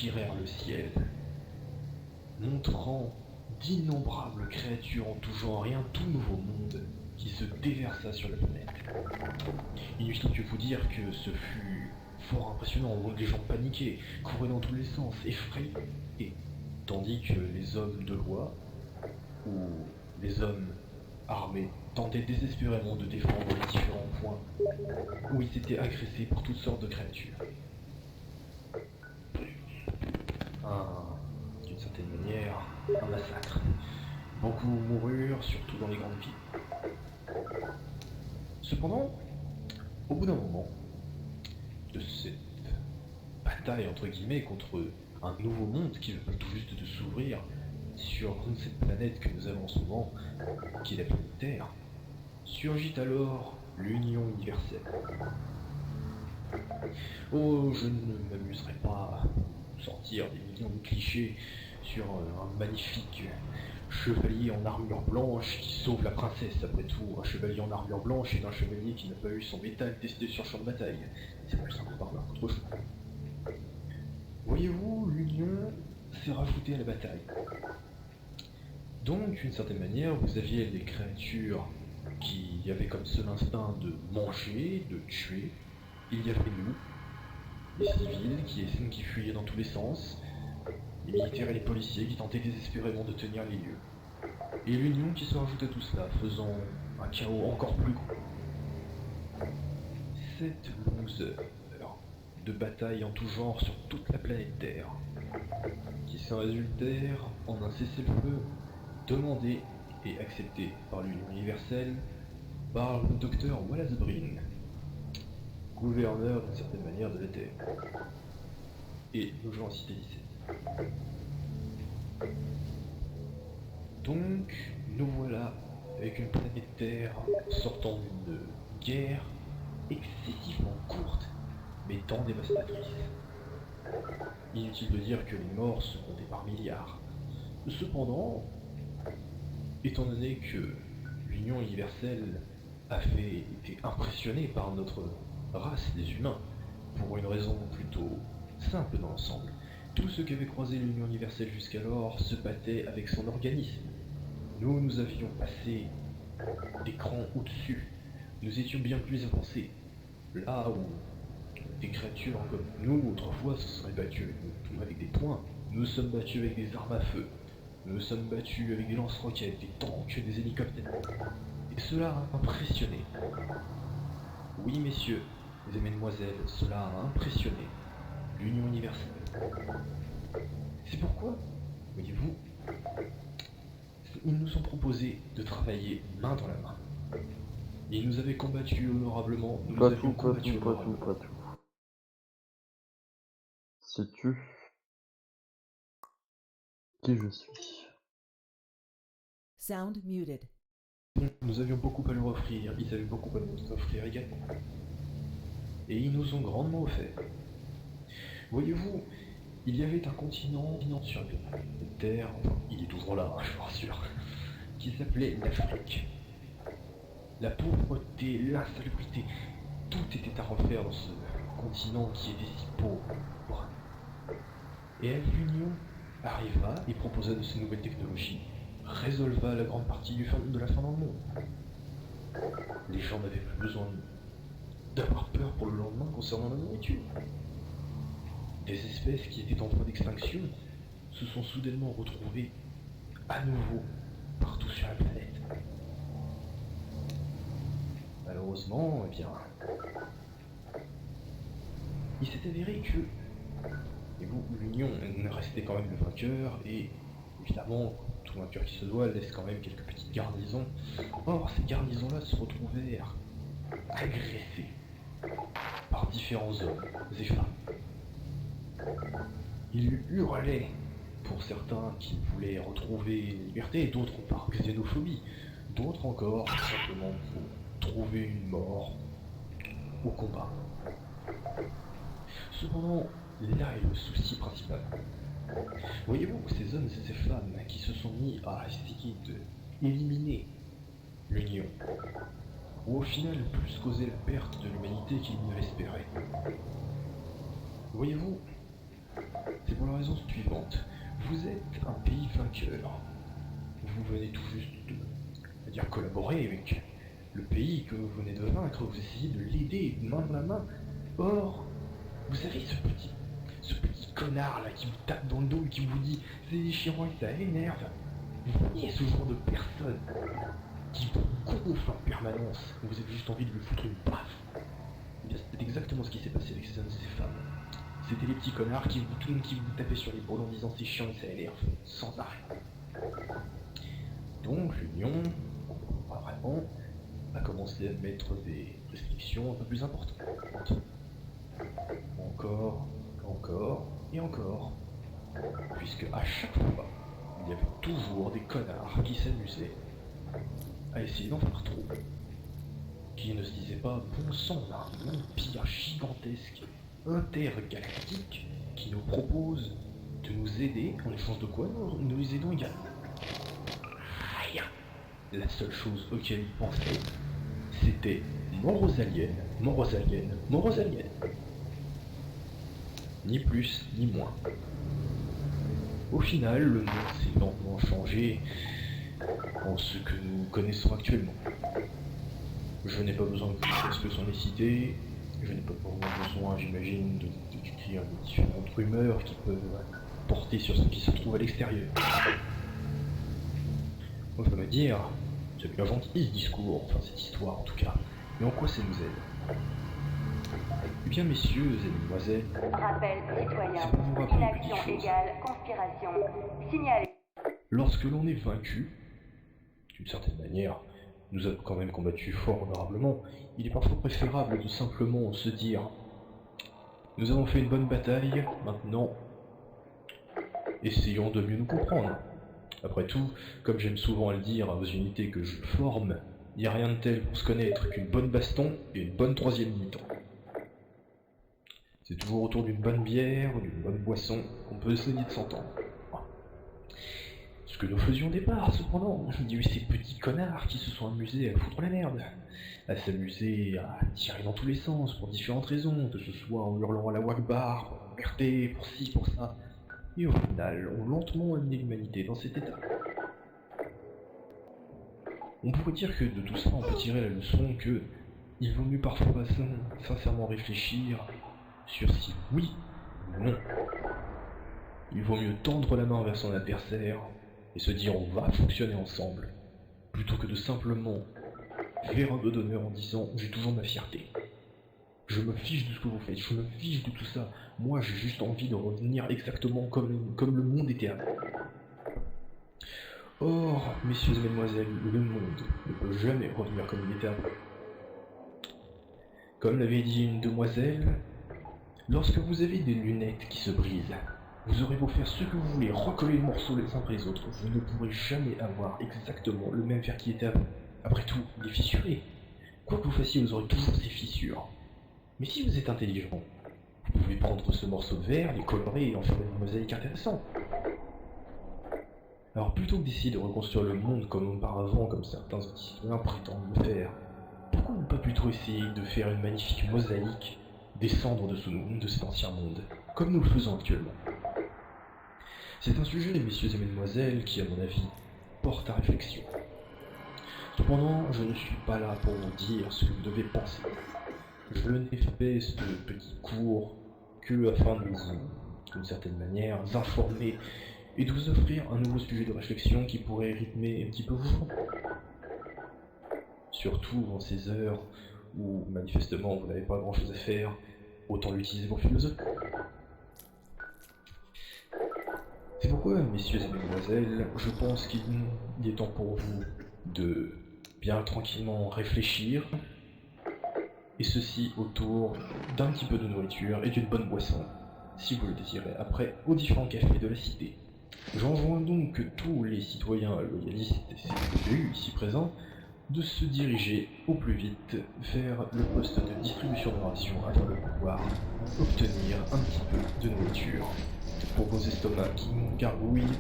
déchirèrent le ciel, montrant d'innombrables créatures en tout genre et un tout nouveau monde qui se déversa sur la planète. Inutile que vous dire que ce fut fort impressionnant, les gens paniquaient, couraient dans tous les sens, effrayés, tandis que les hommes de loi, ou les hommes armés, tentaient désespérément de défendre les différents points où ils étaient agressés par toutes sortes de créatures. D'une certaine manière, un massacre. Beaucoup moururent, surtout dans les grandes villes. Cependant, au bout d'un moment de cette bataille entre guillemets contre un nouveau monde qui vient tout juste de s'ouvrir sur cette planète que nous avons en ce moment, qui est la planète Terre, surgit alors l'Union universelle. Oh, je ne m'amuserai pas à sortir des millions de clichés sur un magnifique chevalier en armure blanche qui sauve la princesse. Après tout, un chevalier en armure blanche est un chevalier qui n'a pas eu son métal testé sur champ de bataille. C'est plus simple par là qu'autre chose. Voyez-vous, l'Union s'est rajoutée à la bataille. Donc, d'une certaine manière, vous aviez des créatures qui avaient comme seul instinct de manger, de tuer. Il y avait nous, les civils qui fuyaient dans tous les sens, les militaires et les policiers qui tentaient désespérément de tenir les lieux. Et l'Union qui se rajoute à tout cela, faisant un chaos encore plus grand. 7 longues heures de bataille en tout genre sur toute la planète Terre, qui se résultèrent en un cessez-le-feu demandé et accepté par l'Union universelle par le docteur Wallace Breen, gouverneur d'une certaine manière de la Terre. Et nous jouons en cité 17. Donc, nous voilà avec une planète Terre sortant d'une guerre excessivement courte, mais tant dévastatrice. Inutile de dire que les morts se comptaient par milliards. Cependant, étant donné que l'Union universelle avait été impressionnée par notre race des humains, pour une raison plutôt simple dans l'ensemble, tout ce qu'avait croisé l'Union universelle jusqu'alors se battait avec son organisme. Nous avions passé des crans au-dessus, nous étions bien plus avancés, là où des créatures comme nous autrefois se seraient battues avec des poings, nous nous sommes battus avec des armes à feu. Nous nous sommes battus avec des lance-roquettes, des tanks, des hélicoptères. Et cela a impressionné. Oui, messieurs et mesdemoiselles, cela a impressionné l'Union universelle. C'est pourquoi, voyez-vous, ils nous ont proposé de travailler main dans la main. Ils nous avaient combattu honorablement, nous Pas avions tout, pas combattu tout, pas tout, honorablement. pas tout. Sais-tu qui je suis? Sound muted. Nous avions beaucoup à leur offrir, ils avaient beaucoup à nous offrir également. Et ils nous ont grandement offert. Voyez-vous, il y avait un continent sur la Terre, il est toujours là, je vous rassure, qui s'appelait l'Afrique. La pauvreté, l'insalubrité, tout était à refaire dans ce continent qui était si pauvre. Et l'Union arriva et proposa de ces nouvelles technologies, résolva la grande partie de la fin dans le monde. Les gens n'avaient plus besoin d'avoir peur pour le lendemain concernant la nourriture. Des espèces qui étaient en voie d'extinction se sont soudainement retrouvées à nouveau partout sur la planète. Malheureusement, eh bien, il s'est avéré que l'Union restait quand même le vainqueur et évidemment, tout vainqueur qui se doit laisse quand même quelques petites garnisons. Or, ces garnisons-là se retrouvèrent agressées par différents hommes et femmes. Ils hurlaient pour certains qui voulaient retrouver la liberté, d'autres par xénophobie, d'autres encore tout simplement pour trouver une mort au combat. Cependant, là est le souci principal. Voyez-vous, ces hommes et ces femmes qui se sont mis à essayer d'éliminer l'Union, ont au final plus causé la perte de l'humanité qu'ils ne l'espéraient. Voyez-vous, c'est pour leur la raison suivante. Vous êtes un pays vainqueur. Vous venez tout juste de, on va dire, collaborer avec le pays que vous venez de vaincre. Vous essayez de l'aider main dans la main. Or, vous avez ce petit connard là qui vous tape dans le dos et qui vous dit c'est déchirant et ça énerve. Vous voyez ce genre de personne qui vous gonfle en permanence. Vous avez juste envie de lui foutre une baffe. Eh bien, c'est exactement ce qui s'est passé avec ces hommes et ces femmes. C'était les petits connards qui vous tapaient sur l'épaule en disant c'est chiant et ça énerve, sans arrêt. Donc l'Union, pas vraiment, a commencé à mettre des restrictions un peu plus importantes. Encore et encore. Puisque à chaque fois, il y avait toujours des connards qui s'amusaient à essayer d'en faire trop. Qui ne se disaient pas bon sang, on a un empire gigantesque, intergalactique, qui nous propose de nous aider, en échange de quoi nous les aidons également. Rien. La seule chose auquel ils pensaient, c'était mort aux aliens, mort aux aliens, mort aux aliens. Ni plus, ni moins. Au final, le monde s'est lentement changé en ce que nous connaissons actuellement. Je n'ai pas besoin de vous dire ce que sont les cités, je n'ai pas besoin, j'imagine, de décrire les différentes rumeurs qui peuvent porter sur ce qui se trouve à l'extérieur. On va me dire, c'est bien gentil ce discours, enfin cette histoire en tout cas, mais en quoi ça nous aide? Eh bien messieurs et mesdemoiselles, rappel citoyen, c'est pour vous rappeler une inaction petite chose. égale conspiration, signalé. Lorsque l'on est vaincu, d'une certaine manière, nous avons quand même combattu fort honorablement, il est parfois préférable de simplement se dire « Nous avons fait une bonne bataille, maintenant, essayons de mieux nous comprendre. » Après tout, comme j'aime souvent à le dire aux unités que je forme, il n'y a rien de tel pour se connaître qu'une bonne baston et une bonne troisième mi-temps. C'est toujours autour d'une bonne bière ou d'une bonne boisson qu'on peut essayer de s'entendre. Ce que nous faisions au départ, cependant, il y a eu ces petits connards qui se sont amusés à foutre la merde, à s'amuser à tirer dans tous les sens pour différentes raisons, que ce soit en hurlant à la Wakbar, pour l'emmerder, pour ci, pour ça, et au final, ont lentement amené l'humanité dans cet état. On pourrait dire que de tout ça, on peut tirer la leçon que il vaut mieux parfois sincèrement réfléchir sur si oui ou non. Il vaut mieux tendre la main vers son adversaire et se dire on va fonctionner ensemble, plutôt que de simplement faire un peu d'honneur en disant j'ai toujours ma fierté. Je me fiche de ce que vous faites, je me fiche de tout ça. Moi j'ai juste envie de revenir exactement comme le monde était avant. Or, messieurs et mesdemoiselles, le monde ne peut jamais revenir comme il était avant. Comme l'avait dit une demoiselle, lorsque vous avez des lunettes qui se brisent, vous aurez beau faire ce que vous voulez, recoller les morceaux les uns après les autres, vous ne pourrez jamais avoir exactement le même verre qui était avant. Après tout, il est fissuré. Quoi que vous fassiez, vous aurez toujours ces fissures. Mais si vous êtes intelligent, vous pouvez prendre ce morceau de verre, les colorer et en faire une mosaïque intéressante. Alors plutôt que d'essayer de reconstruire le monde comme auparavant, comme certains citoyens prétendent le faire, pourquoi ne pas plutôt essayer de faire une magnifique mosaïque des cendres de cet ancien monde, comme nous le faisons actuellement? C'est un sujet, messieurs et mesdemoiselles, qui, à mon avis, porte à réflexion. Cependant, je ne suis pas là pour vous dire ce que vous devez penser. Je n'ai fait ce petit cours que afin de vous, d'une certaine manière, informer et de vous offrir un nouveau sujet de réflexion qui pourrait rythmer un petit peu vos journées. Surtout en ces heures où, manifestement, vous n'avez pas grand-chose à faire, autant l'utiliser pour philosopher. C'est pourquoi, messieurs et mesdemoiselles, je pense qu'il est temps pour vous de bien tranquillement réfléchir, et ceci autour d'un petit peu de nourriture et d'une bonne boisson, si vous le désirez, après aux différents cafés de la cité. J'enjoins donc tous les citoyens loyalistes et CPU ici présents de se diriger au plus vite vers le poste de distribution de rations afin de pouvoir obtenir un petit peu de nourriture pour vos estomacs qui gargouillent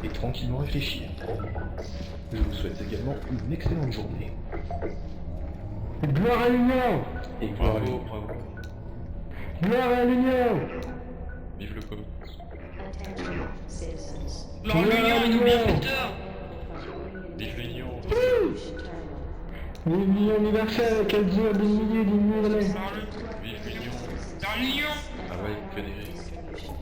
et tranquillement réfléchir. Je vous souhaite également une excellente journée. Gloire à l'Union! Et Bravo, bravo. Gloire à l'Union! Vive le commun. L'Union est bien putain. Vive l'Union. L'Union universelle, qu'elle dure des milliers, Vive l'Union. L'Union.